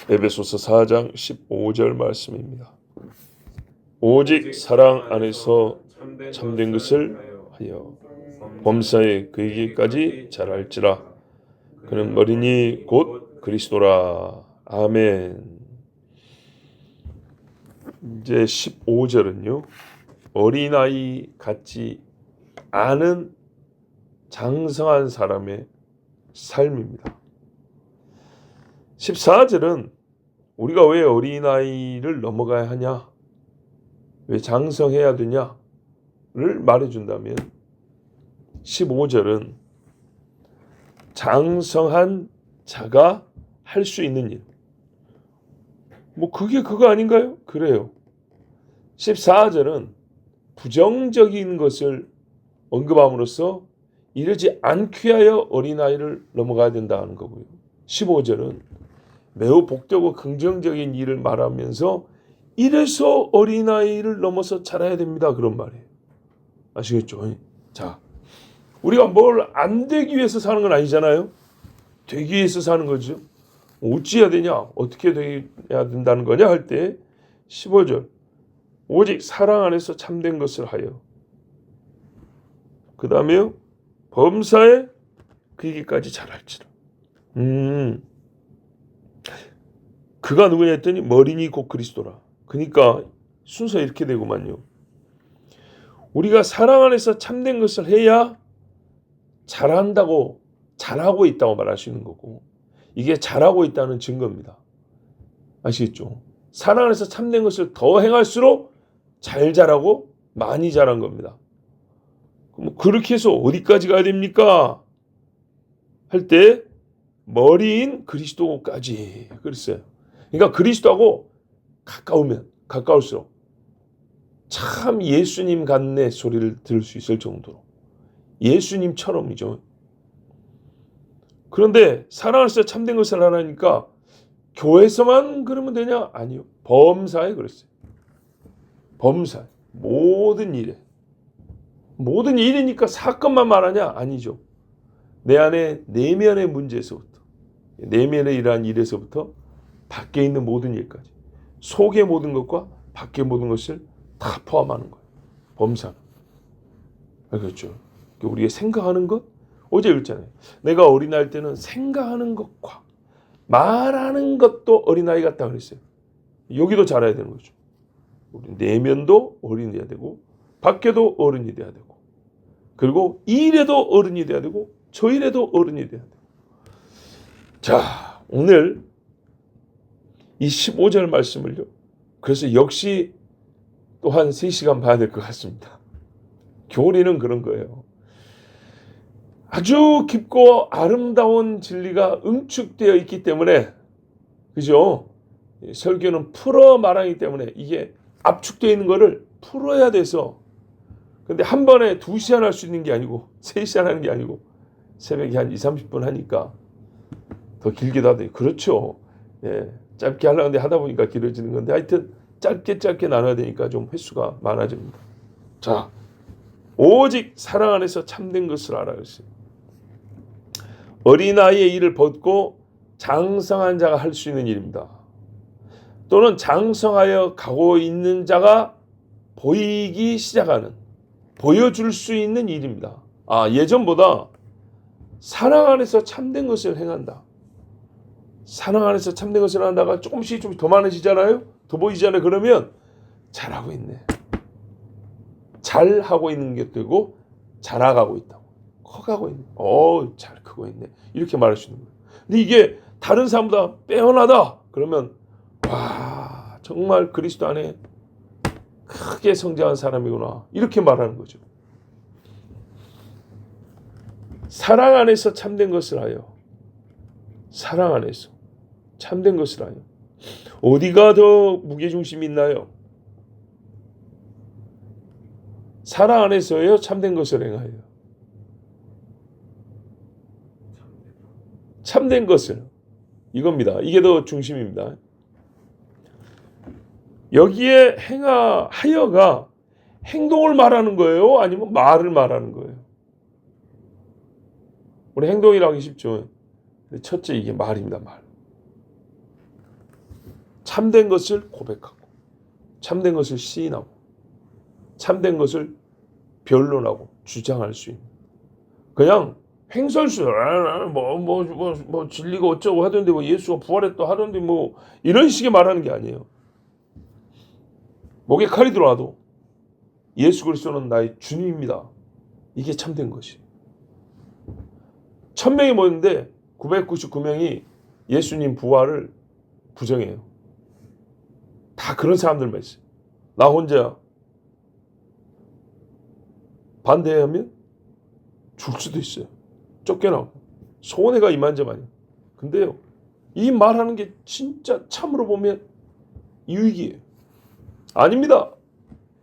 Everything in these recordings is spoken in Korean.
에베소서 4장 15절 말씀입니다. 오직 사랑 안에서 참된 것을 하여 범사에 그에게까지 자랄지라. 그는 머리니 곧 그리스도라. 아멘. 이제 15절은요. 어린아이 같지 않은 장성한 사람의 삶입니다. 14절은 우리가 왜 어린아이를 넘어가야 하냐, 왜 장성해야 되냐를 말해준다면 15절은 장성한 자가 할 수 있는 일. 그게 그거 아닌가요? 그래요. 14절은 부정적인 것을 언급함으로써 이러지 않게 하여 어린아이를 넘어가야 된다는 거고요. 15절은 매우 복되고 긍정적인 일을 말하면서 이래서 어린아이를 넘어서 자라야 됩니다. 그런 말이에요. 아시겠죠? 자, 우리가 뭘 안 되기 위해서 사는 건 아니잖아요. 되기 위해서 사는 거죠. 어찌해야 되냐? 어떻게 돼야 된다는 거냐 할 때 15절 오직 사랑 안에서 참된 것을 하여 그 다음에 범사에 그에게까지 자랄지라. 그가 누구냐 했더니 머리니 곧 그리스도라. 그러니까 순서 이렇게 되구만요. 우리가 사랑 안에서 참된 것을 해야 잘한다고, 잘하고 있다고 말할 수 있는 거고, 이게 잘하고 있다는 증거입니다. 아시겠죠? 사랑 안에서 참된 것을 더 행할수록 잘 자라고 많이 자란 겁니다. 그럼 그렇게 해서 어디까지 가야 됩니까? 할 때 머리인 그리스도까지 그랬어요. 그러니까 그리스도하고 가까우면 가까울수록 참 예수님 같네 소리를 들을 수 있을 정도로 예수님처럼이죠. 그런데 사랑 안에서 참된 것을 하라니까 교회에서만 그러면 되냐? 아니요. 범사에 그랬어요. 범사에. 모든 일에. 모든 일이니까 사건만 말하냐? 아니죠. 내 안에 내면의 문제에서부터, 내면에 이러한 일에서부터 밖에 있는 모든 일까지, 속의 모든 것과 밖의 모든 것을 다 포함하는 거예요. 범사는. 그렇죠. 우리가 생각하는 것, 어제 읽었잖아요. 내가 어린아이 때는 생각하는 것과 말하는 것도 어린아이 같다 그랬어요. 여기도 자라야 되는 거죠. 우리 내면도 어른이 돼야 되고 밖에도 어른이 돼야 되고 그리고 이 일에도 어른이 돼야 되고 저 일에도 어른이 돼야 되고. 자, 오늘 이 15절 말씀을요. 그래서 역시 또 한 3시간 봐야 될 것 같습니다. 교리는 그런 거예요. 아주 깊고 아름다운 진리가 응축되어 있기 때문에, 그죠? 설교는 풀어 말하기 때문에 이게 압축되어 있는 거를 풀어야 돼서, 근데 한 번에 2시간 할 수 있는 게 아니고 3시간 하는 게 아니고 새벽에 한 20-30분 하니까 더 길게도 하더니 그렇죠. 예, 짧게 하려는데 하다 보니까 길어지는 건데 하여튼 짧게 나눠야 되니까 좀 횟수가 많아집니다. 자, 오직 사랑 안에서 참된 것을 알아야 했어요. 어린아이의 일을 벗고 장성한 자가 할 수 있는 일입니다. 또는 장성하여 가고 있는 자가 보이기 시작하는, 보여줄 수 있는 일입니다. 예전보다 사랑 안에서 참된 것을 행한다. 사랑 안에서 참된 것을 한다가 조금씩 좀 더 많아지잖아요. 더 보이잖아요. 그러면 잘하고 있네. 잘하고 있는 게 되고 자라가고 있다고. 커가고 있네. 잘 크고 있네. 이렇게 말할 수 있는 거예요. 근데 이게 다른 사람보다 빼어나다. 그러면 와, 정말 그리스도 안에 크게 성장한 사람이구나. 이렇게 말하는 거죠. 사랑 안에서 참된 것을 하여. 사랑 안에서 참된 것을 하여. 어디가 더 무게중심이 있나요? 사랑 안에서요. 참된 것을 행하여. 참된 것을. 이겁니다. 이게 더 중심입니다. 여기에 하여가 행동을 말하는 거예요? 아니면 말을 말하는 거예요? 우리 행동이라고 하기 쉽죠. 첫째 이게 말입니다. 말. 참된 것을 고백하고 참된 것을 시인하고 참된 것을 변론하고 주장할 수 있는 그냥 횡설수 뭐 진리가 어쩌고 하던데 뭐 예수가 부활했다 하던데 뭐 이런 식의 말하는 게 아니에요. 목에 칼이 들어와도 예수 그리스도는 나의 주님입니다. 이게 참된 것이. 1000명이 모였는데 999명이 예수님 부활을 부정해요. 다 그런 사람들만 있어요. 나 혼자 반대하면 죽을 수도 있어요. 쫓겨나고 손해가 이만저만이에요. 근데요, 이 말하는 게 진짜 참으로 보면 유익이에요. 아닙니다.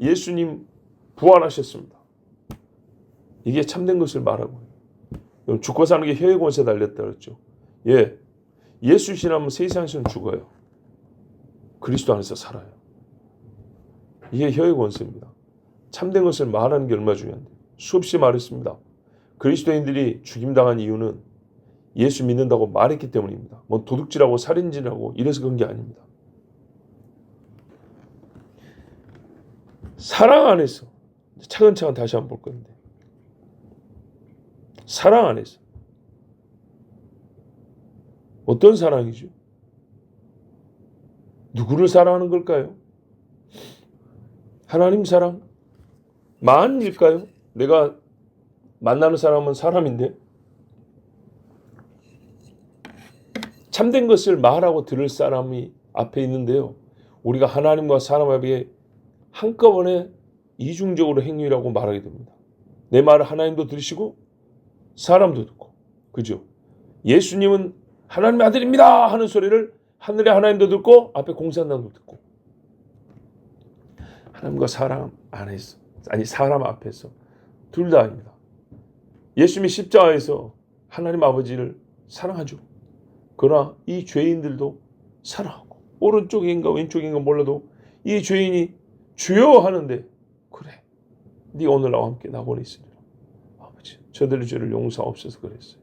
예수님 부활하셨습니다. 이게 참된 것을 말하고 죽고 사는 게 혈의 권세 달렸다 그랬죠. 예, 예수 신하면 세상에서는 죽어요. 그리스도 안에서 살아요. 이게 혈의 권세입니다. 참된 것을 말하는 게 얼마나 중요한데 수없이 말했습니다. 그리스도인들이 죽임당한 이유는 예수 믿는다고 말했기 때문입니다. 뭐 도둑질하고 살인질하고 이래서 그런 게 아닙니다. 사랑 안에서 차근차근 다시 한번 볼 건데 사랑 안에서 어떤 사랑이죠? 누구를 사랑하는 걸까요? 하나님 사랑? 만일까요? 내가 만나는 사람은 사람인데 참된 것을 말하고 들을 사람이 앞에 있는데요. 우리가 하나님과 사람에게 한꺼번에 이중적으로 행위라고 말하게 됩니다. 내 말을 하나님도 들으시고 사람도 듣고. 그죠? 예수님은 하나님의 아들입니다 하는 소리를 하늘의 하나님도 듣고 앞에 공산당도 듣고. 하나님과 사람 안에서 아니 사람 앞에서 둘 다 아닙니다. 예수님이 십자가에서 하나님 아버지를 사랑하죠. 그러나 이 죄인들도 사랑하고 오른쪽인가 왼쪽인가 몰라도 이 죄인이 주여 하는데 그래 네 오늘 나와 함께 나고는 있으리라. 아버지 저들의 죄를 용서하옵소서 그랬어요.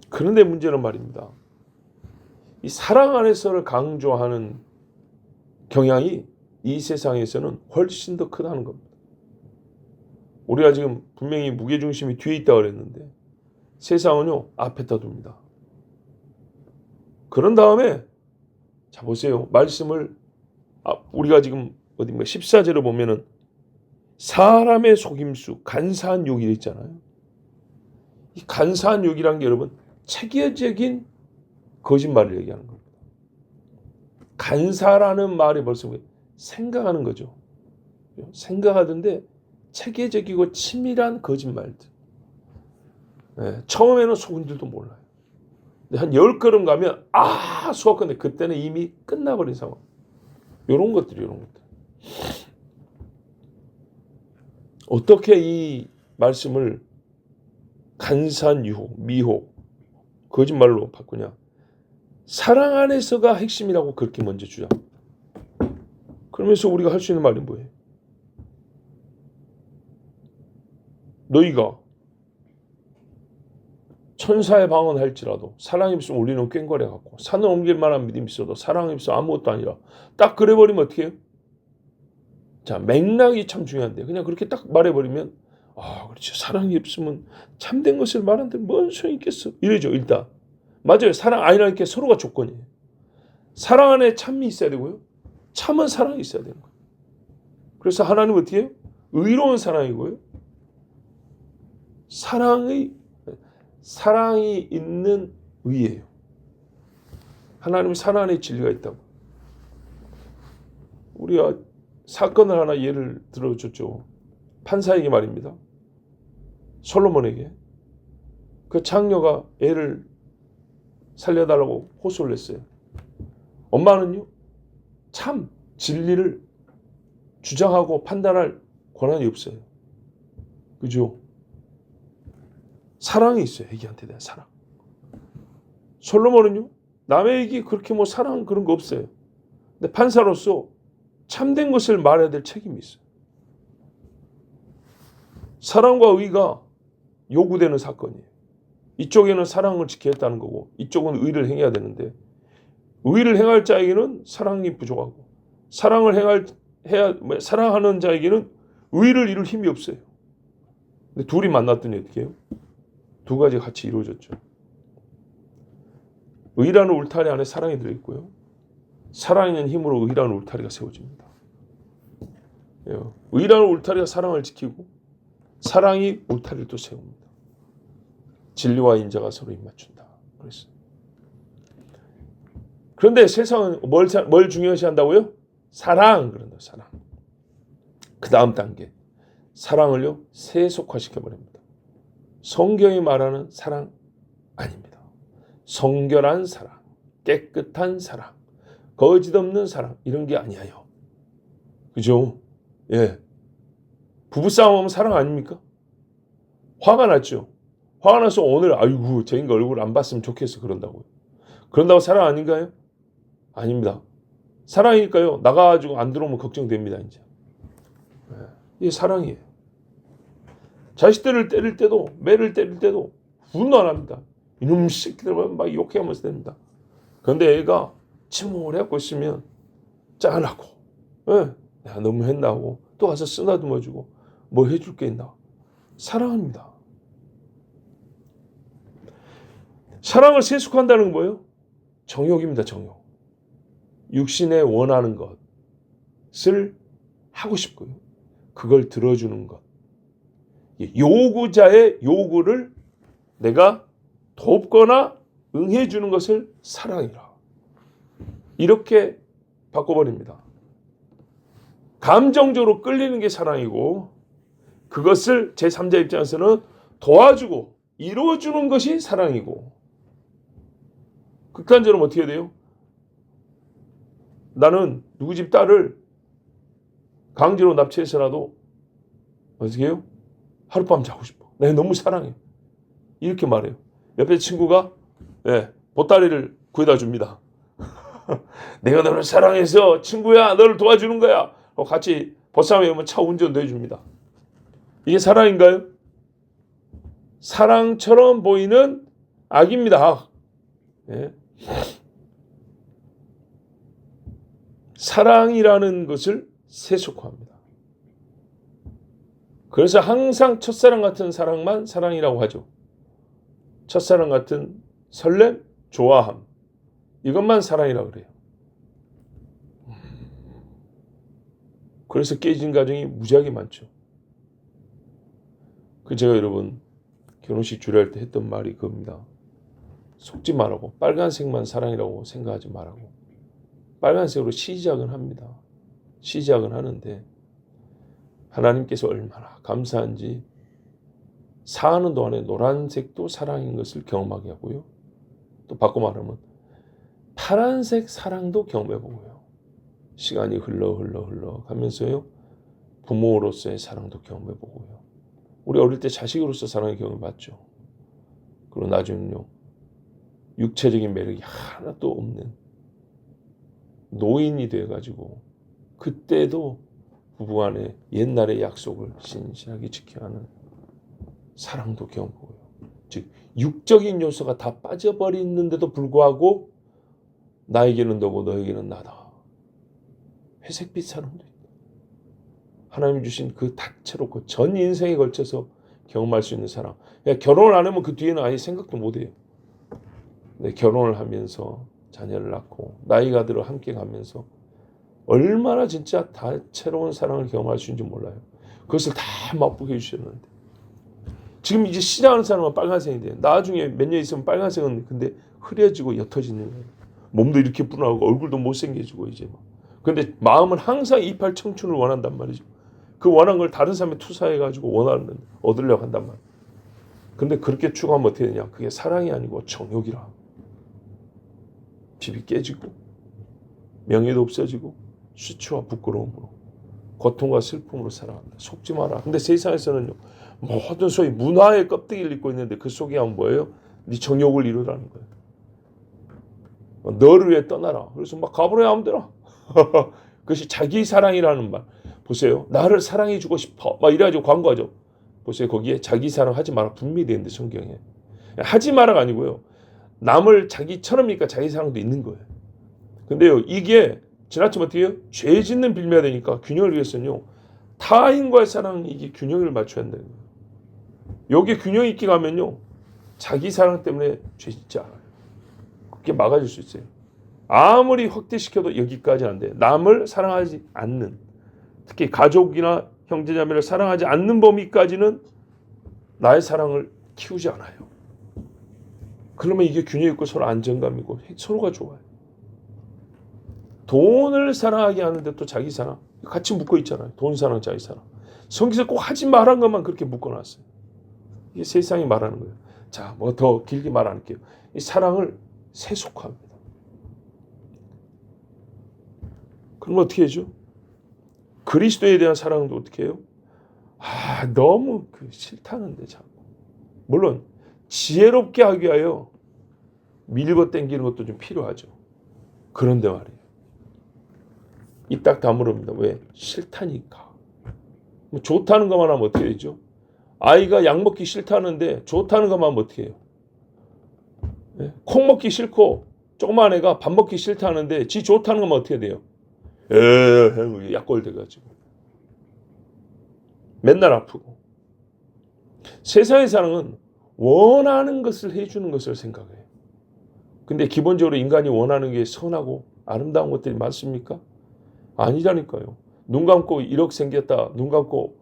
그런데 문제는 말입니다. 이 사랑 안에서를 강조하는 경향이 이 세상에서는 훨씬 더 크다는 겁니다. 우리가 지금 분명히 무게중심이 뒤에 있다고 그랬는데 세상은요 앞에다 둡니다. 그런 다음에 자 보세요. 말씀을 우리가 지금 어딘가 14절을 보면은 사람의 속임수 간사한 욕이 있잖아요. 이 간사한 욕이란 게 여러분 체계적인 거짓말을 얘기하는 겁니다. 간사라는 말이 벌써 생각하는 거죠. 생각하던데 체계적이고 치밀한 거짓말들. 네, 처음에는 속은지도 몰라요. 근데 한 10걸음 가면 수학건데 그때는 이미 끝나버린 상황. 이런 것들. 어떻게 이 말씀을 간사한 유혹, 미혹, 거짓말로 바꾸냐. 사랑 안에서가 핵심이라고 그렇게 먼저 주장. 그러면서 우리가 할 수 있는 말이 뭐예요? 너희가 천사의 방언할지라도 사랑이 있으면 우리는 꽹과리 같고 산을 옮길 만한 믿음이 있어도 사랑이 있으면 아무것도 아니라 딱 그래버리면 어떻게 해요? 자 맥락이 참 중요한데 그냥 그렇게 딱 말해버리면 그렇지 사랑이 없으면 참된 것을 말하는데 뭔 소용이 있겠어 이러죠. 일단 맞아요. 사랑 아니라는 게 서로가 조건이에요. 사랑 안에 참이 있어야 되고요. 참은 사랑이 있어야 되는 거예요. 그래서 하나님은 어떻게 해요? 의로운 사랑이고요. 사랑이 있는 의예요. 하나님은 사랑 안에 진리가 있다고. 우리가 사건을 하나 예를 들어줬죠. 판사에게 말입니다. 솔로몬에게. 그 장녀가 애를 살려달라고 호소를 했어요. 엄마는요. 참 진리를 주장하고 판단할 권한이 없어요. 그죠? 사랑이 있어요. 애기한테 대한 사랑. 솔로몬은요. 남의 애기 그렇게 뭐 사랑 그런 거 없어요. 근데 판사로서 참된 것을 말해야 될 책임이 있어요. 사랑과 의가 요구되는 사건이에요. 이쪽에는 사랑을 지켜야 했다는 거고 이쪽은 의를 행해야 되는데 의를 행할 자에게는 사랑이 부족하고 사랑하는 자에게는 의를 이룰 힘이 없어요. 근데 둘이 만났더니 어떻게 해요? 두 가지가 같이 이루어졌죠. 의라는 울타리 안에 사랑이 들어있고요. 사랑의 힘으로 의라는 울타리가 세워집니다. 의라는 울타리가 사랑을 지키고 사랑이 울타리를 또 세웁니다. 진리와 인자가 서로 입맞춘다. 그랬어요. 그런데 세상은 뭘 중요시 한다고요? 사랑. 그런다. 사랑. 그 다음 단계. 사랑을요. 세속화시켜버립니다. 성경이 말하는 사랑 아닙니다. 성결한 사랑, 깨끗한 사랑, 거짓 없는 사랑 이런 게 아니에요. 그죠? 예. 부부싸움하면 사랑 아닙니까? 화가 났죠. 화가 나서 오늘 아이고 저 인간 얼굴 안 봤으면 좋겠어 그런다고요. 그런다고 사랑 아닌가요? 아닙니다. 사랑이니까요. 나가가지고 안 들어오면 걱정됩니다. 이제. 이게 사랑이에요. 자식들을 때릴 때도 매를 때릴 때도 분노 안 합니다. 이놈 새끼들만 막 욕해하면서 됩니다. 그런데 애가 침묵을 해갖고 있으면 짠하고 내가 너무 했나 하고 또 가서 쓰다듬어주고 뭐 해줄 게 있나. 사랑합니다. 사랑을 세속한다는 건 뭐예요? 정욕입니다. 정욕. 육신에 원하는 것을 하고 싶고요. 그걸 들어주는 것. 요구자의 요구를 내가 돕거나 응해주는 것을 사랑이라. 이렇게 바꿔버립니다. 감정적으로 끌리는 게 사랑이고 그것을 제3자 입장에서는 도와주고 이루어주는 것이 사랑이고 극단적으로 어떻게 돼요? 나는 누구 집 딸을 강제로 납치해서라도 어떻게 해요? 하룻밤 자고 싶어. 내가 너무 사랑해. 이렇게 말해요. 옆에 친구가 보따리를 구해다 줍니다. 내가 너를 사랑해서 친구야 너를 도와주는 거야. 같이 보쌈에 오면 차 운전도 해줍니다. 이게 사랑인가요? 사랑처럼 보이는 악입니다. 예. 사랑이라는 것을 세속화합니다. 그래서 항상 첫사랑 같은 사랑만 사랑이라고 하죠. 첫사랑 같은 설렘, 좋아함 이것만 사랑이라고 그래요. 그래서 깨진 가정이 무지하게 많죠. 제가 여러분 결혼식 주례할 때 했던 말이 그겁니다. 속지 말라고 빨간색만 사랑이라고 생각하지 말라고. 빨간색으로 시작은 합니다. 시작은 하는데 하나님께서 얼마나 감사한지 사는 동안에 노란색도 사랑인 것을 경험하게 하고요. 또 바꿔 말하면 파란색 사랑도 경험해 보고요. 시간이 흘러 가면서요. 부모로서의 사랑도 경험해 보고요. 우리 어릴 때 자식으로서 사랑을 경험해 봤죠. 그리고 나중에는요. 육체적인 매력이 하나도 없는 노인이 돼가지고 그때도 부부간의 옛날의 약속을 신실하게 지켜야 하는 사랑도 경험하고요. 즉 육적인 요소가 다 빠져버리는데도 불구하고 나에게는 너고 너에게는 나다. 회색빛 사랑도 있다. 하나님 주신 그 다채롭고 전 인생에 걸쳐서 경험할 수 있는 사랑. 결혼을 안 하면 그 뒤에는 아예 생각도 못해요. 근데 결혼을 하면서 자녀를 낳고 나이가 들어 함께 가면서 얼마나 진짜 다채로운 사랑을 경험할 수 있는지 몰라요. 그것을 다 맛보게 해주셨는데 지금 이제 시작하는 사람은 빨간색인데 나중에 몇 년 있으면 빨간색은 근데 흐려지고 옅어지는 거예요. 몸도 이렇게 분하고 얼굴도 못생겨지고 이제 막. 근데 마음은 항상 이팔 청춘을 원한단 말이죠. 그 원한 걸 다른 사람에 투사해가지고 원하는 얻으려고 한단 말이에요. 근데 그렇게 추구하면 어떻게 되냐? 그게 사랑이 아니고 정욕이라. 집이 깨지고 명예도 없어지고 수치와 부끄러움으로 고통과 슬픔으로 살아간다. 속지 마라. 근데 세상에서는요. 모든 소위 문화의 껍데기를 입고 있는데 그 속에 하면 뭐예요? 네 정욕을 이루라는 거예요. 너를 위해 떠나라. 그래서 막 가버려야 하면 되나? 그것이 자기 사랑이라는 말. 보세요. 나를 사랑해주고 싶어. 막 이래가지고 광고하죠. 보세요. 거기에 자기 사랑하지 마라. 분명히 되어 있는데 성경에. 하지 마라가 아니고요. 남을 자기처럼이니까 자기 사랑도 있는 거예요. 근데요, 이게 지나치면 어떻게 해요? 죄 짓는 빌미가 되니까 균형을 위해서는요, 타인과의 사랑, 이게 균형을 맞춰야 한다는 거예요. 여기에 균형이 있게 가면요, 자기 사랑 때문에 죄 짓지 않아요. 그게 막아줄 수 있어요. 아무리 확대시켜도 여기까지는 안 돼. 남을 사랑하지 않는, 특히 가족이나 형제자매를 사랑하지 않는 범위까지는 나의 사랑을 키우지 않아요. 그러면 이게 균형 있고 서로 안정감이고 서로가 좋아요. 돈을 사랑하게 하는데 또 자기 사랑 같이 묶어 있잖아요. 돈 사랑, 자기 사랑. 성경에서 꼭 하지 말한 것만 그렇게 묶어놨어요. 이게 세상이 말하는 거예요. 자, 뭐 더 길게 말 안 할게요. 이 사랑을 세속화합니다. 그럼 어떻게 해죠? 그리스도에 대한 사랑도 어떻게 해요? 너무 싫다는데 자꾸. 물론 지혜롭게 하기 위하여 밀고 당기는 것도 좀 필요하죠. 그런데 말이에요. 입 딱 다물읍니다. 왜? 싫다니까. 뭐 좋다는 것만 하면 어떻게 되죠? 아이가 약 먹기 싫다는데 좋다는 것만 하면 어떻게 해요? 네? 콩 먹기 싫고 조그만 애가 밥 먹기 싫다는데 지 좋다는 것만 어떻게 돼요? 약골 돼가지고 맨날 아프고. 세상의 사랑은 원하는 것을 해주는 것을 생각해요. 근데 기본적으로 인간이 원하는 게 선하고 아름다운 것들이 많습니까? 아니라니까요. 눈 감고 1억 생겼다. 눈 감고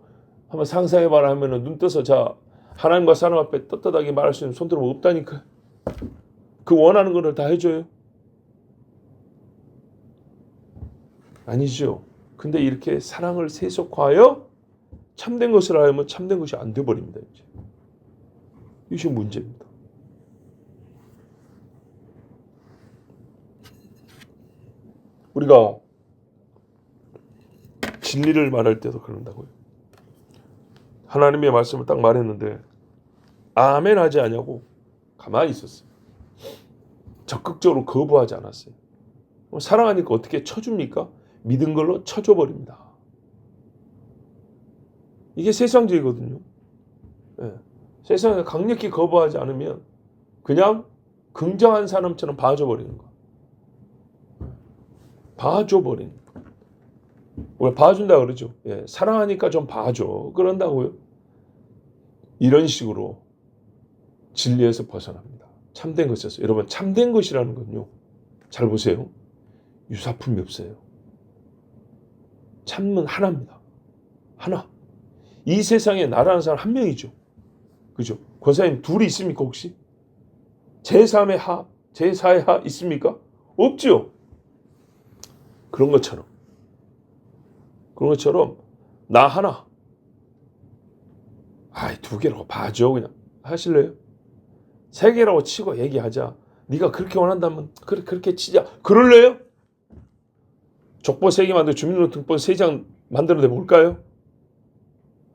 한번 상상해봐라 하면은 눈 떠서 자 하나님과 사람 앞에 떳떳하게 말할 수 있는 손들은 없다니까. 그 원하는 것을 다 해줘요? 아니죠. 근데 이렇게 사랑을 세속화하여 참된 것을 하면 참된 것이 안 돼버립니다. 이제. 이것이 문제입니다. 우리가 진리를 말할 때도 그런다고요. 하나님의 말씀을 딱 말했는데 아멘 하지 않냐고 가만히 있었어요. 적극적으로 거부하지 않았어요. 사랑하니까 어떻게 쳐줍니까? 믿은 걸로 쳐줘버립니다. 이게 세상적이거든요. 네. 세상에 강력히 거부하지 않으면 그냥 긍정한 사람처럼 봐줘버리는 거야. 봐줘버리는 거야. 왜 봐준다 그러죠? 예, 사랑하니까 좀 봐줘. 그런다고요. 이런 식으로 진리에서 벗어납니다. 참된 것에서. 여러분 참된 것이라는 건요. 잘 보세요. 유사품이 없어요. 참은 하나입니다. 하나. 이 세상에 나라는 사람 한 명이죠. 그죠? 권사님 둘이 있습니까 혹시? 제3의 하, 제4의 하 있습니까? 없죠. 그런 것처럼 나 하나. 두 개라고 봐줘 그냥. 하실래요? 세 개라고 치고 얘기하자. 네가 그렇게 원한다면 그렇게 치자. 그럴래요? 족보 3개 만들고 주민등록증본 3장 만들어내 볼까요?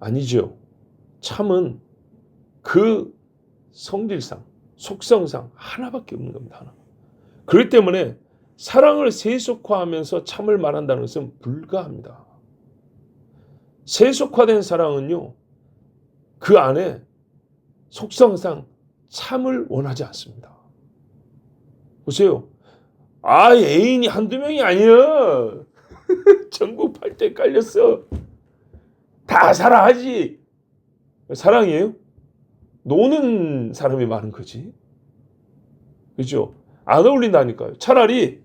아니죠. 참은 그 성질상, 속성상 하나밖에 없는 겁니다. 하나. 그렇기 때문에 사랑을 세속화하면서 참을 말한다는 것은 불가합니다. 세속화된 사랑은요. 그 안에 속성상 참을 원하지 않습니다. 보세요. 애인이 한두 명이 아니야. 전국 팔도에 깔렸어. 다 사랑하지. 사랑이에요? 노는 사람이 많은 거지. 그죠? 안 어울린다니까요. 차라리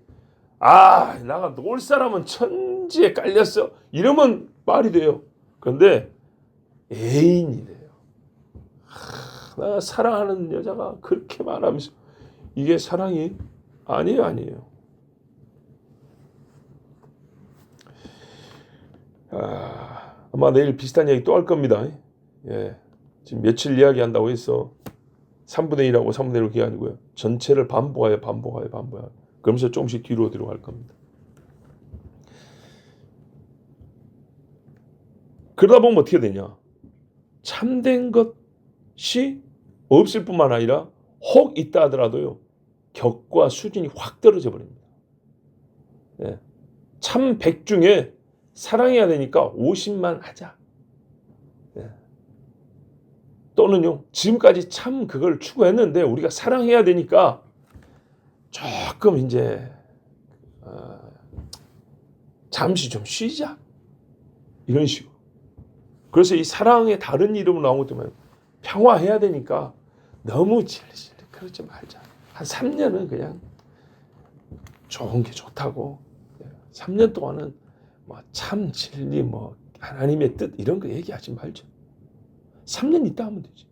나가 놀 사람은 천지에 깔렸어. 이러면 말이 돼요. 그런데 애인이 돼요. 나 사랑하는 여자가 그렇게 말하면서 이게 사랑이 아니에요. 아마 내일 비슷한 얘기 또 할 겁니다. 예. 지금 며칠 이야기한다고 해서 3분의 1하고 3분의 1로 그게 아니고요. 전체를 반복하여 그러면서 조금씩 뒤로 들어갈 겁니다. 그러다 보면 어떻게 되냐. 참된 것이 없을 뿐만 아니라 혹 있다 하더라도요. 격과 수준이 확 떨어져 버립니다. 예. 참 100 중에 사랑해야 되니까 50만 하자. 예. 또는요. 지금까지 참 그걸 추구했는데 우리가 사랑해야 되니까 조금 이제 잠시 좀 쉬자. 이런 식으로. 그래서 이 사랑의 다른 이름으로 나온 것 때문에 평화해야 되니까 너무 질질 그러지 말자. 한 3년은 그냥 좋은 게 좋다고. 3년 동안은 뭐 참 진리 뭐 하나님의 뜻 이런 거 얘기하지 말죠. 3년 있다 하면 되지.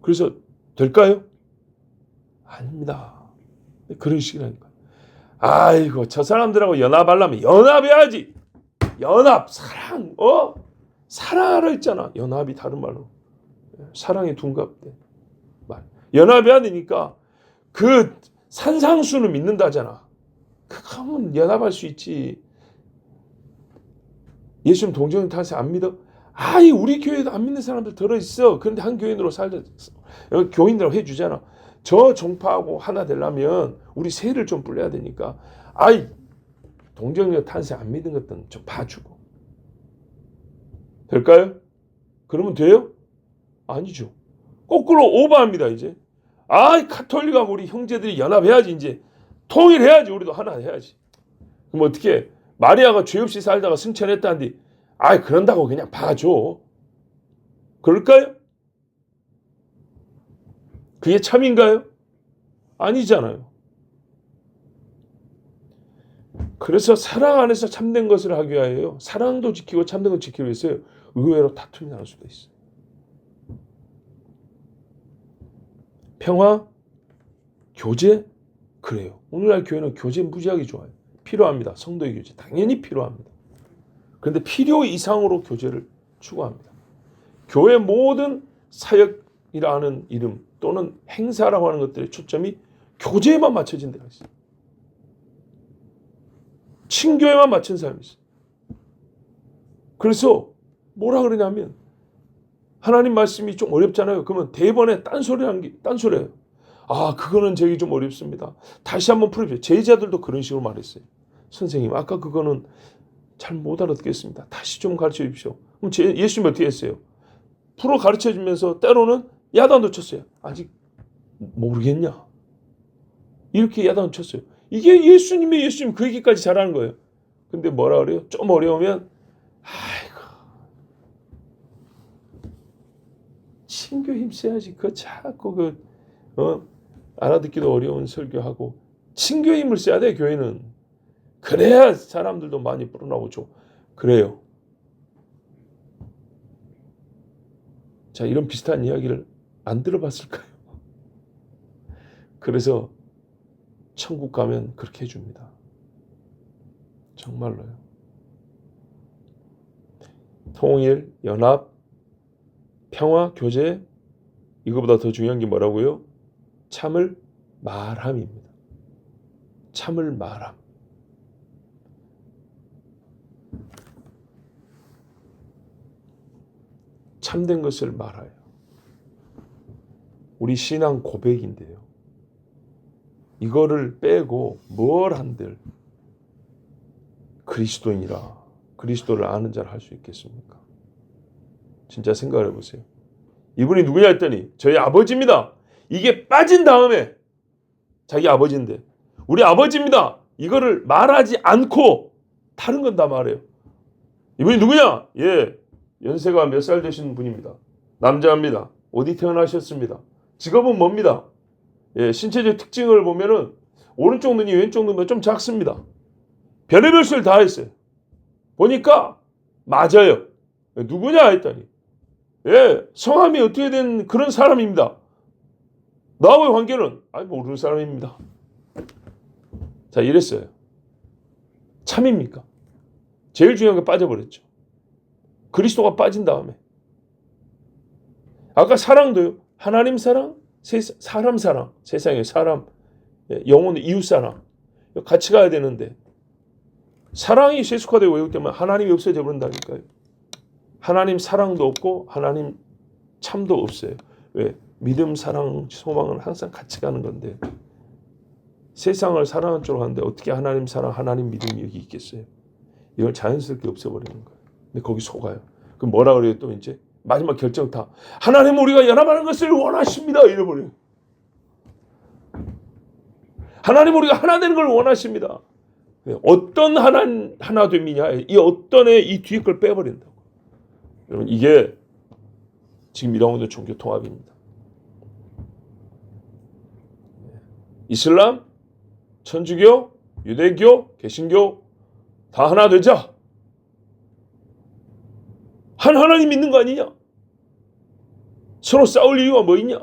그래서 될까요? 아닙니다. 그런 식이라니까. 아이고 저 사람들하고 연합하려면 연합해야지. 연합 사랑 사랑하라 했잖아. 연합이 다른 말로 사랑의 둔갑대 말. 연합해야 되니까 그 산상수는 믿는다잖아. 그거 하면 연합할 수 있지. 예수님 동정인 탓에 안 믿어? 아이 우리 교회도 안 믿는 사람들 들어있어. 그런데 한 교인으로 살자. 교인들하고 해주잖아. 저 종파하고 하나 되려면 우리 세를 좀 불려야 되니까 아이 동정인 탓에 안 믿는 것들은 좀 봐주고. 될까요? 그러면 돼요? 아니죠. 거꾸로 오버합니다 이제. 아이 카톨릭하고 우리 형제들이 연합해야지 이제. 통일해야지. 우리도 하나 해야지. 그럼 어떻게 마리아가 죄 없이 살다가 승천했다는데 아이 그런다고 그냥 봐줘. 그럴까요? 그게 참인가요? 아니잖아요. 그래서 사랑 안에서 참된 것을 하기 위하여 사랑도 지키고 참된 것 지키기 위해서 의외로 다툼이 날 수도 있어요. 평화, 교제, 그래요. 오늘날 교회는 교제 무지하게 좋아요. 필요합니다. 성도의 교제 당연히 필요합니다. 그런데 필요 이상으로 교제를 추구합니다. 교회 모든 사역이라 하는 이름 또는 행사라고 하는 것들의 초점이 교제에만 맞춰진 데가 있어요. 친교에만 맞춘 사람이 있어요. 그래서 뭐라 그러냐면 하나님 말씀이 좀 어렵잖아요. 그러면 대번에 딴소리예요. 아 그거는 저기 좀 어렵습니다. 다시 한번 풀어주세요. 제자들도 그런 식으로 말했어요. 선생님 아까 그거는 잘 못 알아듣겠습니다. 다시 좀 가르쳐 주십시오. 그럼 예수님이 어떻게 했어요? 풀어 가르쳐 주면서 때로는 야단도 쳤어요. 아직 모르겠냐? 이렇게 야단을 쳤어요. 이게 예수님 그 얘기까지 잘하는 거예요. 근데 뭐라 그래요? 좀 어려우면 아이고 친교 힘써야지. 그 자꾸 알아듣기도 어려운 설교하고 친교 힘을 써야 돼. 교회는 그래야 사람들도 많이 불어나오죠. 그래요. 자 이런 비슷한 이야기를 안 들어봤을까요? 그래서 천국 가면 그렇게 해줍니다. 정말로요. 통일, 연합, 평화, 교제 이거보다 더 중요한 게 뭐라고요? 참을 말함입니다. 참을 말함. 참된 것을 말하여. 우리 신앙 고백인데요. 이거를 빼고 뭘 한들 그리스도인이라 그리스도를 아는 자를 할 수 있겠습니까? 진짜 생각을 해보세요. 이분이 누구냐 했더니 저희 아버지입니다. 이게 빠진 다음에 자기 아버지인데 우리 아버지입니다. 이거를 말하지 않고 다른 건 다 말해요. 이분이 누구냐? 예, 연세가 몇 살 되신 분입니다. 남자입니다. 어디 태어나셨습니다. 직업은 뭡니다. 예, 신체적 특징을 보면은 오른쪽 눈이 왼쪽 눈보다 좀 작습니다. 별의별 수를 다 했어요. 보니까 맞아요. 누구냐 했더니 예, 성함이 어떻게 된 그런 사람입니다. 나와의 관계는 모르는 사람입니다. 자 이랬어요. 참입니까? 제일 중요한 게 빠져버렸죠. 그리스도가 빠진 다음에 아까 사랑도요. 하나님 사랑, 사람 사랑, 세상의 사람, 영혼 이웃 사랑 같이 가야 되는데 사랑이 세속화되고 왜곡되면 하나님이 없어져 버린다니까요. 하나님 사랑도 없고 하나님 참도 없어요. 왜? 믿음, 사랑, 소망은 항상 같이 가는 건데 세상을 사랑한 쪽으로 가는데 어떻게 하나님 사랑, 하나님 믿음이 여기 있겠어요? 이걸 자연스럽게 없애버리는 거예요. 근데 거기 속아요. 그럼 뭐라 그래요? 또 이제 마지막 결정타. 하나님은 우리가 연합하는 것을 원하십니다. 이래버려요. 하나님은 우리가 하나 되는 걸 원하십니다. 어떤 하나됨이냐, 이 어떤의 이 뒤에 걸 빼버린다고. 여러분, 이게 지금 이라고 하는 종교 통합입니다. 이슬람, 천주교, 유대교, 개신교 다 하나 되자. 한 하나님 믿는 거 아니냐? 서로 싸울 이유가 뭐 있냐?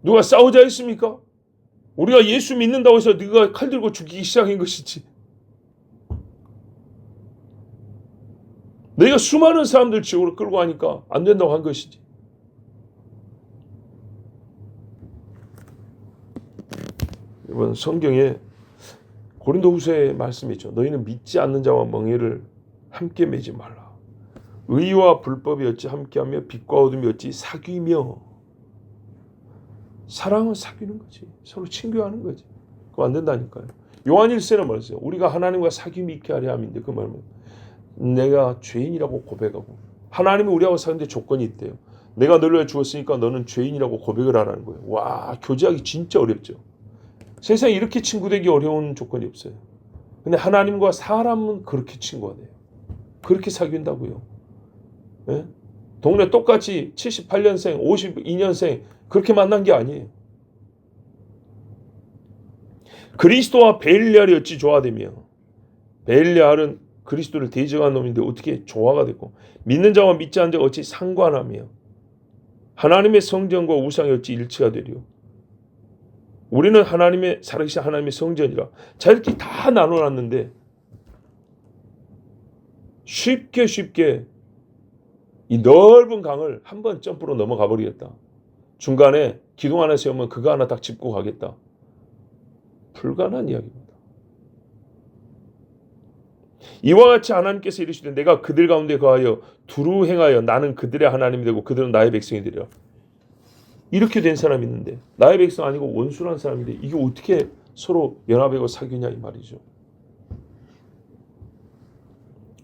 누가 싸우자 했습니까? 우리가 예수 믿는다고 해서 네가 칼 들고 죽이기 시작한 것이지. 너희가 수많은 사람들 지옥으로 끌고 가니까 안 된다고 한 것이지. 이번 성경에 고린도후서에 말씀이 있죠. 너희는 믿지 않는 자와 멍에를 함께 매지 말라. 의와 불법이 어찌 함께하며 빛과 어둠이 어찌 사귀며. 사랑은 사귀는 거지. 서로 친교하는 거지. 그거 안 된다니까요. 요한 1세는 뭐였어요? 우리가 하나님과 사귐이 있게 하려 함인데 그 말은 내가 죄인이라고 고백하고 하나님이 우리하고 사는데 조건이 있대요. 내가 너를 위해 죽었으니까 너는 죄인이라고 고백을 하라는 거예요. 와, 교제하기 진짜 어렵죠. 세상에 이렇게 친구 되기 어려운 조건이 없어요. 근데 하나님과 사람은 그렇게 친구가 돼요. 그렇게 사귄다고요. 예? 동네 똑같이 78년생, 52년생 그렇게 만난 게 아니에요. 그리스도와 베일리알이 어찌 조화되며, 베일리알은 그리스도를 대적한 놈인데 어떻게 조화가 되고, 믿는 자와 믿지 않는 자가 어찌 상관하며, 하나님의 성전과 우상이 어찌 일치가 되리요. 우리는 하나님의 살아계신 하나님의 성전이라. 자, 이렇게 다 나눠놨는데 쉽게 이 넓은 강을 한 번 점프로 넘어가 버리겠다. 중간에 기둥 하나 세우면 그거 하나 딱 짚고 가겠다. 불가능한 이야기입니다. 이와 같이 하나님께서 이르시되 내가 그들 가운데 거하여 두루 행하여 나는 그들의 하나님이 되고 그들은 나의 백성이 되리라. 이렇게 된 사람이 있는데 나의 백성 아니고 원수란 사람인데 이게 어떻게 서로 연합하고 사귀냐 이 말이죠.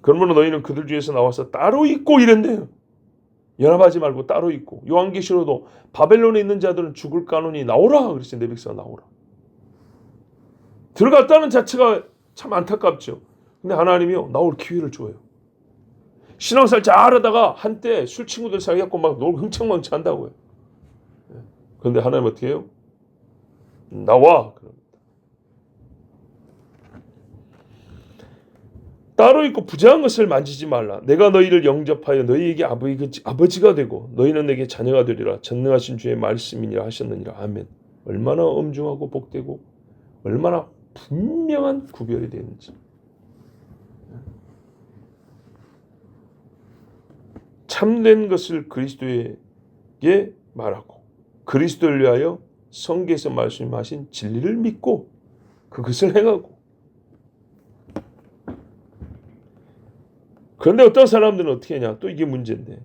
그러므로 너희는 그들 중에서 나와서 따로 있고 이랬네요. 연합하지 말고 따로 있고. 요한계시록도 바벨론에 있는 자들은 죽을 까노니 나오라 그랬어요. 내 백성 나오라. 들어갔다는 자체가 참 안타깝죠. 근데 하나님이요 나올 기회를 줘요. 신앙생활 잘하다가 한때 술 친구들 사귀었고 막 놀고 흥청망청 한다고요. 그런데 하나님 어떻게 해요? 나와. 따로 있고 부정한 것을 만지지 말라. 내가 너희를 영접하여 너희에게 아버지가 되고 너희는 내게 자녀가 되리라. 전능하신 주의 말씀이니라 하셨느니라. 아멘. 얼마나 엄중하고 복되고 얼마나 분명한 구별이 되는지. 참된 것을 그리스도에게 말하고 그리스도를 위하여 성경에서 말씀하신 진리를 믿고 그것을 행하고. 그런데 어떤 사람들은 어떻게 하냐? 또 이게 문제인데.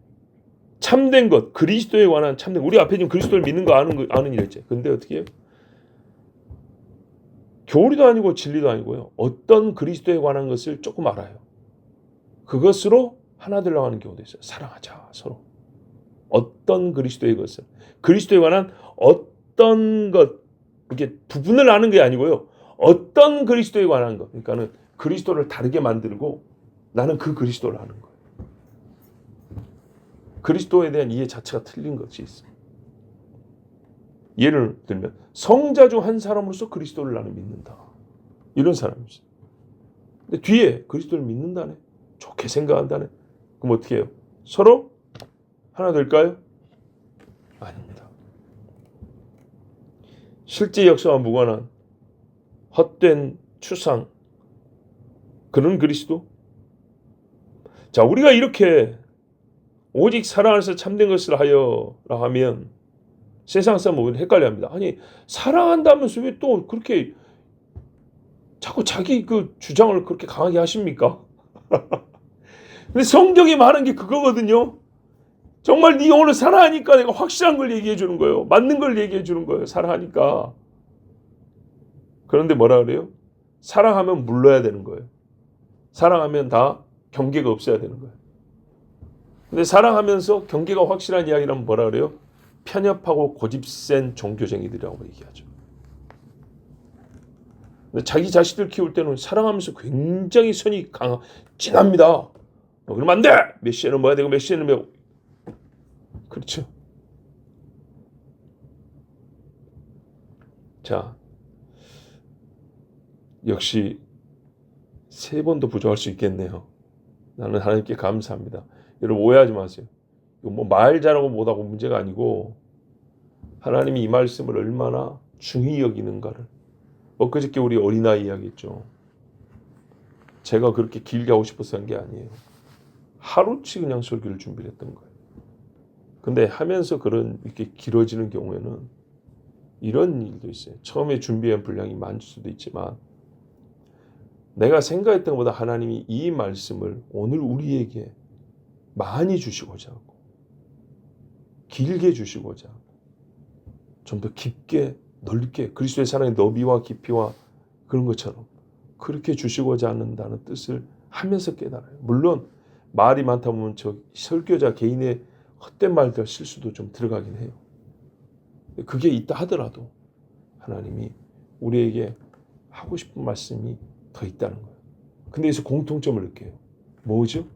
참된 것, 그리스도에 관한 참된 것. 우리 앞에 지금 그리스도를 믿는 거 아는 일이지. 근데 어떻게 해요? 교리도 아니고 진리도 아니고요. 어떤 그리스도에 관한 것을 조금 알아요. 그것으로 하나 되려고 하는 경우도 있어요. 사랑하자 서로. 어떤 그리스도의 것을. 그리스도에 관한 어떤 것. 이렇게 부분을 아는 게 아니고요. 어떤 그리스도에 관한 것. 그러니까는 그리스도를 다르게 만들고 나는 그 그리스도를 아는 거예요. 그리스도에 대한 이해 자체가 틀린 것이 있습니다. 예를 들면 성자 중 한 사람으로서 그리스도를 나는 믿는다. 이런 사람이 있어요. 근데 뒤에 그리스도를 믿는다네. 좋게 생각한다네. 그럼 어떻게 해요? 서로 하나 될까요? 아닙니다. 실제 역사와 무관한 헛된 추상 그런 그리스도. 자, 우리가 이렇게 오직 사랑 안에서 참된 것을 하여라 하면 세상 사람은 헷갈려합니다. 아니 사랑한다면서 왜 또 그렇게 자꾸 자기 그 주장을 그렇게 강하게 하십니까? 근데 성경이 말하는 게 그거거든요. 정말 네 영혼을 사랑하니까 내가 확실한 걸 얘기해 주는 거예요. 맞는 걸 얘기해 주는 거예요. 사랑하니까. 그런데 뭐라 그래요? 사랑하면 물러야 되는 거예요. 사랑하면 다 경계가 없어야 되는 거예요. 근데 사랑하면서 경계가 확실한 이야기라면 뭐라 그래요? 편협하고 고집센 종교쟁이들이라고 얘기하죠. 자기 자식들 키울 때는 사랑하면서 굉장히 선이 진합니다. 그러면 안 돼! 메시아는 뭐야 되고 메시아는 뭐 그렇죠. 자, 역시 3번도 부족할 수 있겠네요. 나는 하나님께 감사합니다. 여러분 오해하지 마세요. 이거 뭐 말 잘하고 못하고 문제가 아니고 하나님이 이 말씀을 얼마나 중히 여기는가를. 엊그저께 우리 어린아이 이야기했죠. 제가 그렇게 길게 하고 싶어서 한 게 아니에요. 하루치 그냥 설교를 준비를 했던 거예요. 근데 하면서 이렇게 길어지는 경우에는 이런 일도 있어요. 처음에 준비한 분량이 많을 수도 있지만 내가 생각했던 것보다 하나님이 이 말씀을 오늘 우리에게 많이 주시고자 하고 길게 주시고자 하고 좀 더 깊게 넓게 그리스도의 사랑의 너비와 깊이와 그런 것처럼 그렇게 주시고자 한다는 뜻을 하면서 깨달아요. 물론 말이 많다 보면 저 설교자 개인의 헛된 말들 실수도 좀 들어가긴 해요. 그게 있다 하더라도 하나님이 우리에게 하고 싶은 말씀이 더 있다는 거예요. 근데 여기서 공통점을 느껴요. 뭐죠?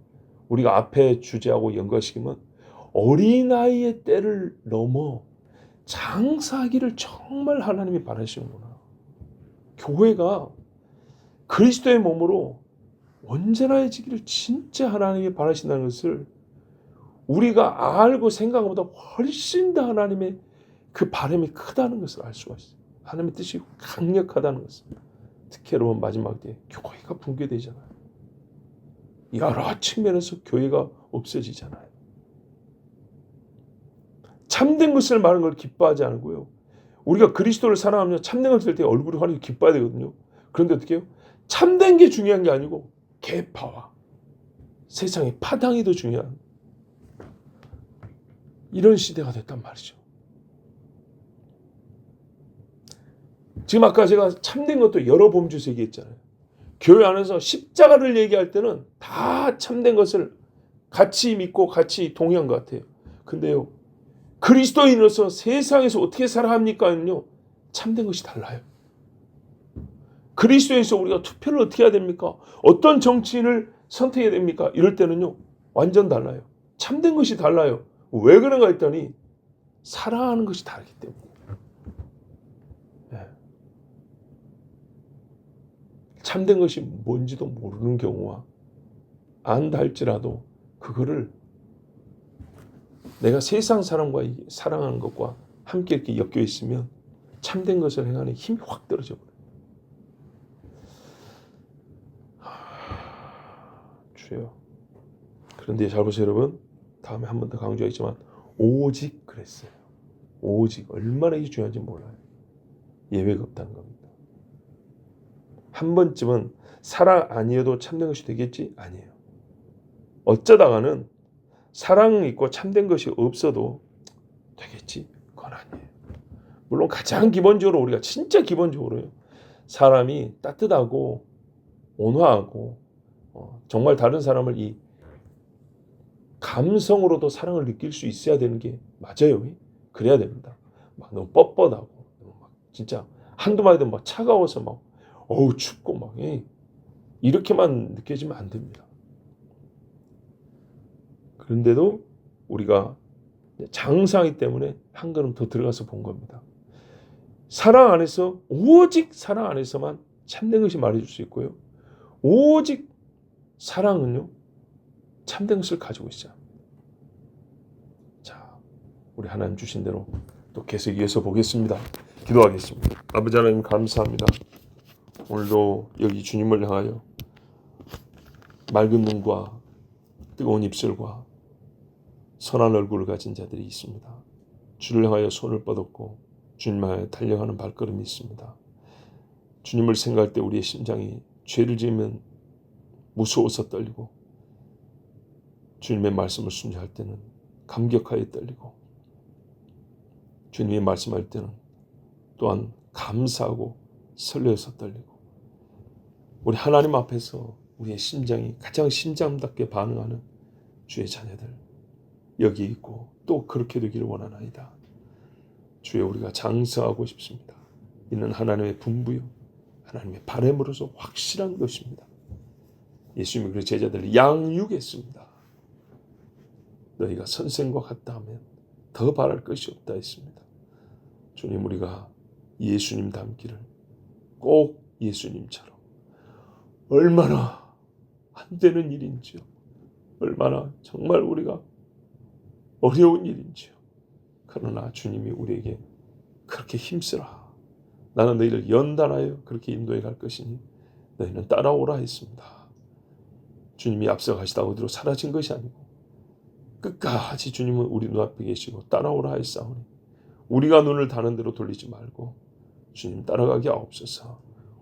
우리가 앞에 주제하고 연관시키면 어린아이의 때를 넘어 장사하기를 정말 하나님이 바라시는구나. 교회가 그리스도의 몸으로 온전해지기를 진짜 하나님이 바라신다는 것을 우리가 알고 생각한 것보다 훨씬 더 하나님의 그 바람이 크다는 것을 알 수가 있어요. 하나님의 뜻이 강력하다는 것을. 특히 여러분 마지막 때 교회가 붕괴되잖아요. 여러 측면에서 교회가 없어지잖아요. 참된 것을 말하는 걸 기뻐하지 않고요. 우리가 그리스도를 사랑하며 참된 것을 들 때 얼굴이 환하게 기뻐야 되거든요. 그런데 어떻게 해요? 참된 게 중요한 게 아니고 계파와 세상의 파당이 더 중요한 이런 시대가 됐단 말이죠. 지금 아까 제가 참된 것도 여러 범주에서 얘기했잖아요. 교회 안에서 십자가를 얘기할 때는 다 참된 것을 같이 믿고 같이 동의한 것 같아요. 근데요. 그리스도인으로서 세상에서 어떻게 살아야 합니까?요. 참된 것이 달라요. 그리스도인에서 우리가 투표를 어떻게 해야 됩니까? 어떤 정치인을 선택해야 됩니까? 이럴 때는요. 완전 달라요. 참된 것이 달라요. 왜 그런가 했더니 사랑하는 것이 다르기 때문에. 참된 것이 뭔지도 모르는 경우와 안다 할지라도 그거를 내가 세상 사람과 사랑하는 것과 함께 이렇게 엮여 있으면 참된 것을 행하는 힘이 확 떨어져 버려요. 주여. 그런데 잘 보세요 여러분. 다음에 한 번 더 강조하겠지만 오직 그랬어요. 오직 얼마나 이게 중요한지 몰라요. 예외가 없다는 겁니다. 한 번쯤은 사랑 아니어도 참된 것이 되겠지? 아니에요. 어쩌다가는 사랑 있고 참된 것이 없어도 되겠지? 그건 아니에요. 물론 가장 기본적으로 우리가 진짜 기본적으로요. 사람이 따뜻하고 온화하고 정말 다른 사람을 이 감성으로도 사랑을 느낄 수 있어야 되는 게 맞아요. 그래야 됩니다. 막 너무 뻣뻣하고 막 진짜 한두 마디도 막 차가워서 막 어우 춥고 막 이렇게만 느껴지면 안 됩니다. 그런데도 우리가 장사하기 때문에 한 걸음 더 들어가서 본 겁니다. 사랑 안에서 오직 사랑 안에서만 참된 것이 말해줄 수 있고요. 오직 사랑은요. 참된 것을 가지고 있어요. 자, 우리 하나님 주신 대로 또 계속 이어서 보겠습니다. 기도하겠습니다. 아버지 하나님 감사합니다. 오늘도 여기 주님을 향하여 맑은 눈과 뜨거운 입술과 선한 얼굴을 가진 자들이 있습니다. 주를 향하여 손을 뻗었고 주님을 향하여 달려가는 발걸음이 있습니다. 주님을 생각할 때 우리의 심장이 죄를 지으면 무서워서 떨리고 주님의 말씀을 순종할 때는 감격하여 떨리고 주님의 말씀할 때는 또한 감사하고 설레어서 떨리고 우리 하나님 앞에서 우리의 심장이 가장 심장답게 반응하는 주의 자녀들 여기 있고 또 그렇게 되기를 원하나이다. 주여 우리가 장성하고 싶습니다. 이는 하나님의 분부요 하나님의 바람으로서 확실한 것입니다. 예수님이 그 제자들을 양육했습니다. 너희가 선생과 같다 하면 더 바랄 것이 없다 했습니다. 주님, 우리가 예수님 닮기를 꼭 예수님처럼 얼마나 안 되는 일인지요. 얼마나 정말 우리가 어려운 일인지요. 그러나 주님이 우리에게 그렇게 힘쓰라. 나는 너희를 연단하여 그렇게 인도해 갈 것이니 너희는 따라오라 했습니다. 주님이 앞서가시다 어디로 사라진 것이 아니고 끝까지 주님은 우리 눈앞에 계시고 따라오라 했사오니 우리가 눈을 다른 데로 돌리지 말고 주님 따라가게 하옵소서.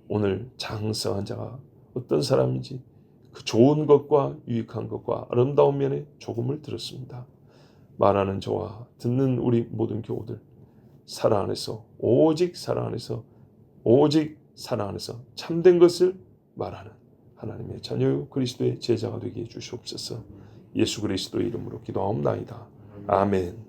오늘 장성한 자가 어떤 사람인지 그 좋은 것과 유익한 것과 아름다운 면에 조금을 들었습니다. 말하는 저와 듣는 우리 모든 교우들 사랑 안에서 오직 사랑 안에서 참된 것을 말하는 하나님의 자녀 그리스도의 제자가 되게 해주시옵소서. 예수 그리스도의 이름으로 기도하옵나이다. 아멘.